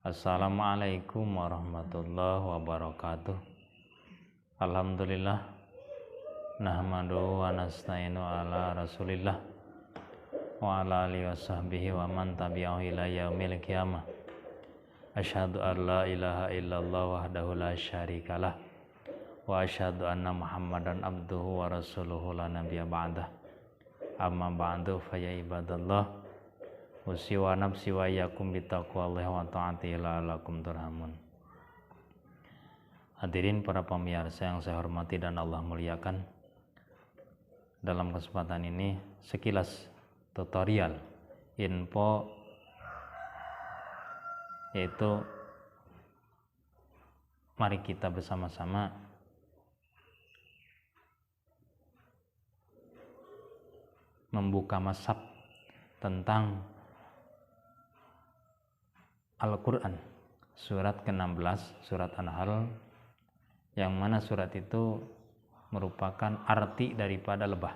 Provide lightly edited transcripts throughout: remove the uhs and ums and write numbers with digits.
Assalamualaikum warahmatullahi wabarakatuh. Alhamdulillah nahmaduhu wa nasta'inu ala rasulillah wa ala alihi wa sahbihi wa man tabi'ahu ila yaumil qiyamah. Asyhadu an la ilaha illallah wahdahu la syarikalah wa asyhadu anna Muhammadan abduhu wa rasuluhu la nabiyya ba'dah. Amma ba'du fa ya ibadallah usi wa nafsi wa iyyakum bittaqwallahi wa ta'atihi la'allakum turhamun. Hadirin para pemirsa yang saya hormati dan Allah muliakan, dalam kesempatan ini sekilas tutorial info, yaitu mari kita bersama-sama membuka mazhab tentang Al-Quran surat ke-16, surat An-Nahl, yang mana surat itu merupakan arti daripada lebah.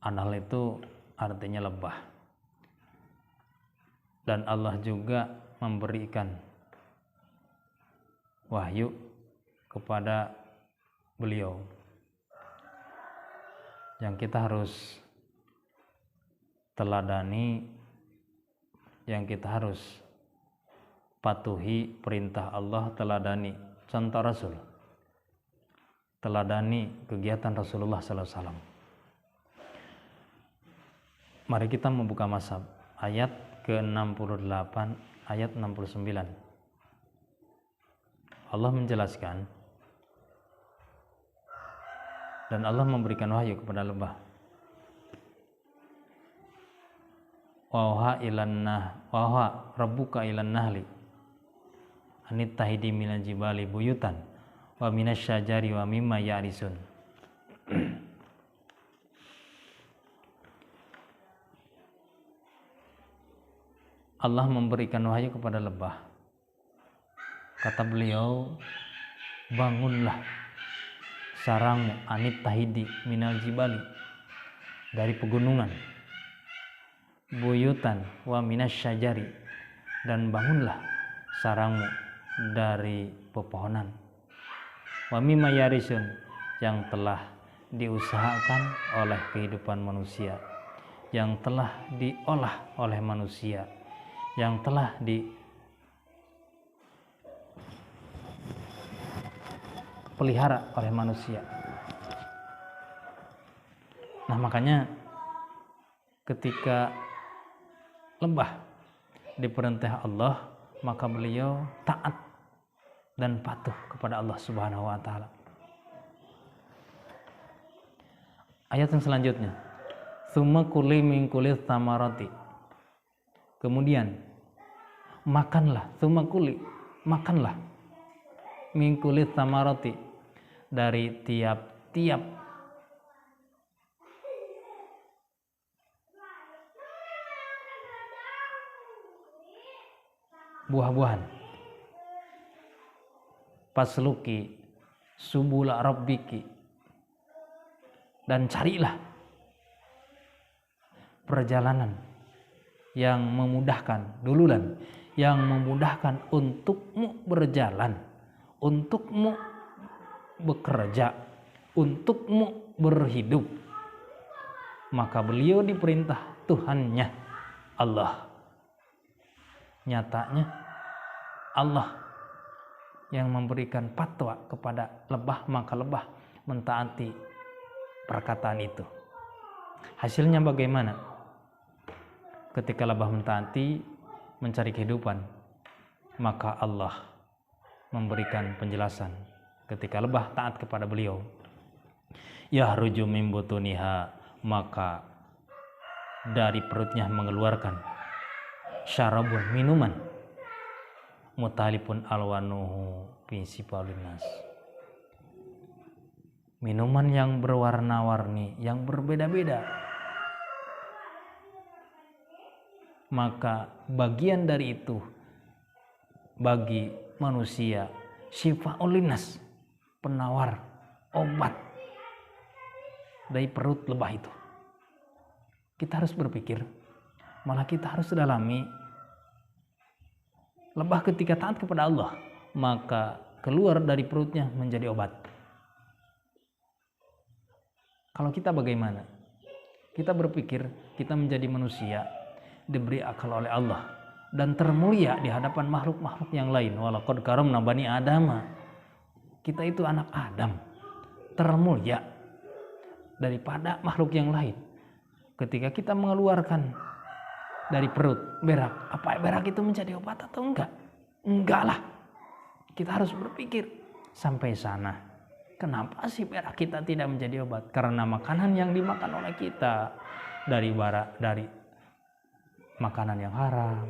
An-Nahl itu artinya lebah, dan Allah juga memberikan wahyu kepada beliau yang kita harus teladani, yang kita harus patuhi perintah Allah, teladani contoh Rasul, teladani kegiatan Rasulullah SAW. Mari kita membuka mazhab ayat ke-68, ayat 69. Allah menjelaskan, dan Allah memberikan wahyu kepada lebah. Wa rabbuka ilan nahli anit tahidi minal jibali buyutan wa minasy syajari wa mimma ya'risun. Allah memberikan wahyu kepada lebah. Kata beliau, bangunlah sarangmu anit tahidi minal jibali, dari pegunungan, buyutan wa minas syajari, dan bangunlah sarangmu dari pepohonan, wa mimma yarisun, yang telah diusahakan oleh kehidupan manusia, yang telah diolah oleh manusia, yang telah dipelihara oleh manusia. Nah, makanya ketika lebah diperintah Allah, maka beliau taat dan patuh kepada Allah Subhanahu wa taala. Ayat yang selanjutnya, tsumma kuli min kulis tamarati. Kemudian makanlah, tsumma kuli, makanlah, min kulis tamarati, dari tiap-tiap buah-buahan. Pasluki subula rabbiki, dan carilah perjalanan yang memudahkan, dululan yang memudahkan untukmu berjalan, untukmu bekerja, untukmu berhidup. Maka beliau diperintah Tuhannya Allah. Nyatanya Allah yang memberikan fatwa kepada lebah, maka lebah mentaati perkataan itu. Hasilnya bagaimana? Ketika lebah mentaati, mencari kehidupan, maka Allah memberikan penjelasan. Ketika lebah taat kepada beliau, yahruju min butuniha, maka dari perutnya mengeluarkan syarabun, minuman, mutalipun alwanuhu finsipalinas, minuman yang berwarna-warni, yang berbeda-beda. Maka bagian dari itu bagi manusia syifa'ul linnas, penawar obat dari perut lebah itu. Kita harus berpikir, malah kita harus dalami Lebah ketika taat kepada Allah, maka keluar dari perutnya menjadi obat. Kalau kita bagaimana? Kita berpikir kita menjadi manusia, diberi akal oleh Allah, dan termulia di hadapan makhluk-makhluk yang lain. Walaqad karamna bani Adam. Kita itu anak Adam, termulia daripada makhluk yang lain. Ketika kita mengeluarkan dari perut berak, apa berak itu menjadi obat atau enggak? Enggak lah. Kita harus berpikir sampai sana. Kenapa sih berak kita tidak menjadi obat? Karena makanan yang dimakan oleh kita dari makanan yang haram,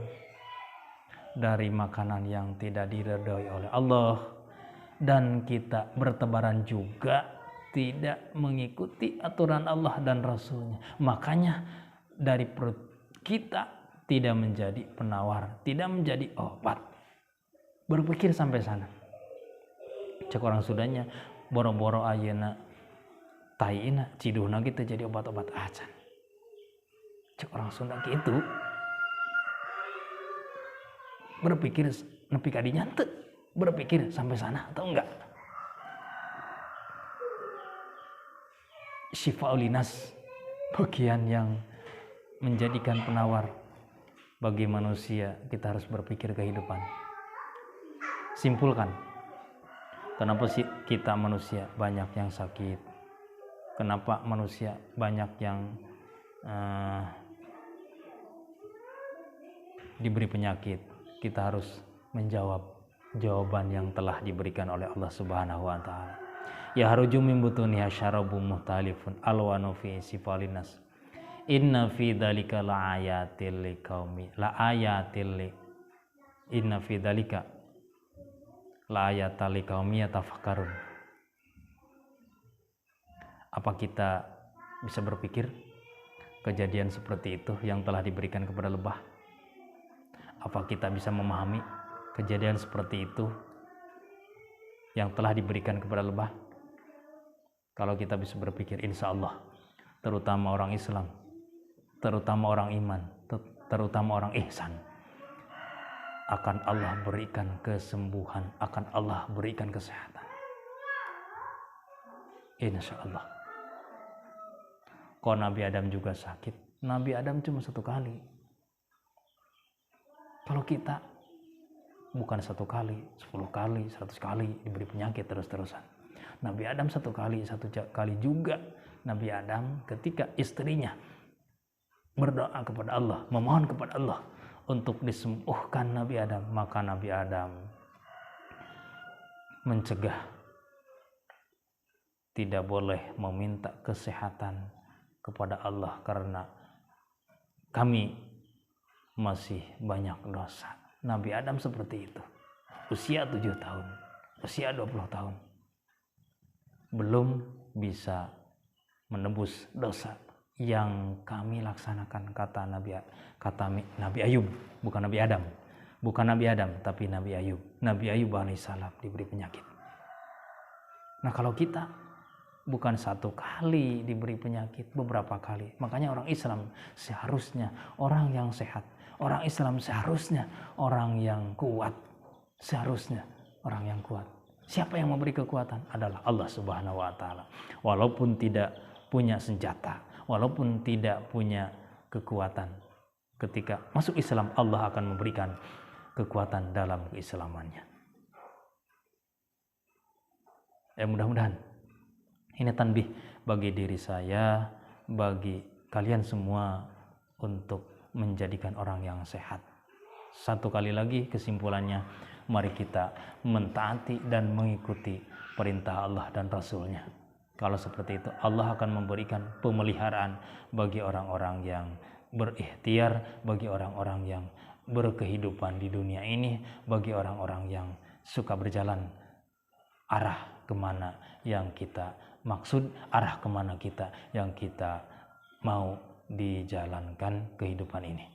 dari makanan yang tidak diridhoi oleh Allah, dan kita bertebaran juga tidak mengikuti aturan Allah dan Rasulnya. Makanya dari perut kita tidak menjadi penawar, tidak menjadi obat. Berpikir sampai sana. Cek orang Sundanya, boro-boro ayeuna taiina ciduhna gitu jadi obat-obat acan. Cek orang Sunda gitu. Berpikir nepi ka dinya teu? Berpikir sampai sana atau enggak? Syifa'ul linas, bagian yang menjadikan penawar bagi manusia. Kita harus berpikir kehidupan. Simpulkan, kenapa sih kita manusia banyak yang sakit? Kenapa manusia banyak yang diberi penyakit? Kita harus menjawab jawaban yang telah diberikan oleh Allah Subhanahu wa taala. Ya haruju min butuniha syarabun muhtalifun alwanu fi sifalinas. Inna fi dzalika laayatil liqaumi inna fi dzalika laayatal liqaumi yatafakkarun. Apa kita bisa berpikir kejadian seperti itu yang telah diberikan kepada lebah? Apa kita bisa memahami kejadian seperti itu yang telah diberikan kepada lebah? Kalau kita bisa berpikir, insya Allah, terutama orang Islam, terutama orang iman, terutama orang ihsan, akan Allah berikan kesembuhan, akan Allah berikan kesehatan. Insya Allah. Kalau Nabi Adam juga sakit, Nabi Adam cuma 1 kali. Kalau kita bukan 1 kali, 10 kali, 100 kali diberi penyakit terus-terusan. Nabi Adam 1 kali, 1 kali juga. Nabi Adam ketika istrinya berdoa kepada Allah, memohon kepada Allah untuk disembuhkan Nabi Adam, maka Nabi Adam mencegah, tidak boleh meminta kesehatan kepada Allah karena kami masih banyak dosa. Nabi Adam seperti itu. Usia 7 tahun, usia 20 tahun. Belum bisa menebus dosa yang kami laksanakan, kata Nabi Ayub, bukan Nabi Adam. Bukan Nabi Adam, tapi Nabi Ayub. Nabi Ayub alaihissalam diberi penyakit. Nah, kalau kita bukan 1 kali diberi penyakit, beberapa kali. Makanya orang Islam seharusnya orang yang sehat. Orang Islam seharusnya orang yang kuat. Seharusnya orang yang kuat. Siapa yang memberi kekuatan? Adalah Allah Subhanahu wa taala. Walaupun tidak punya senjata, walaupun tidak punya kekuatan, ketika masuk Islam Allah akan memberikan kekuatan dalam keislamannya. Mudah-mudahan ini tanbih bagi diri saya, bagi kalian semua untuk menjadikan orang yang sehat. 1 kali lagi kesimpulannya, mari kita mentaati dan mengikuti perintah Allah dan Rasulnya. Kalau seperti itu, Allah akan memberikan pemeliharaan bagi orang-orang yang berikhtiar, bagi orang-orang yang berkehidupan di dunia ini, bagi orang-orang yang suka berjalan arah kemana yang kita maksud, arah kemana kita yang kita mau dijalankan kehidupan ini.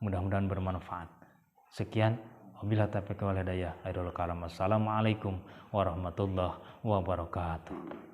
Mudah-mudahan bermanfaat. Sekian, wabillahi taufiq wal hidayah. Assalamualaikum warahmatullahi wabarakatuh.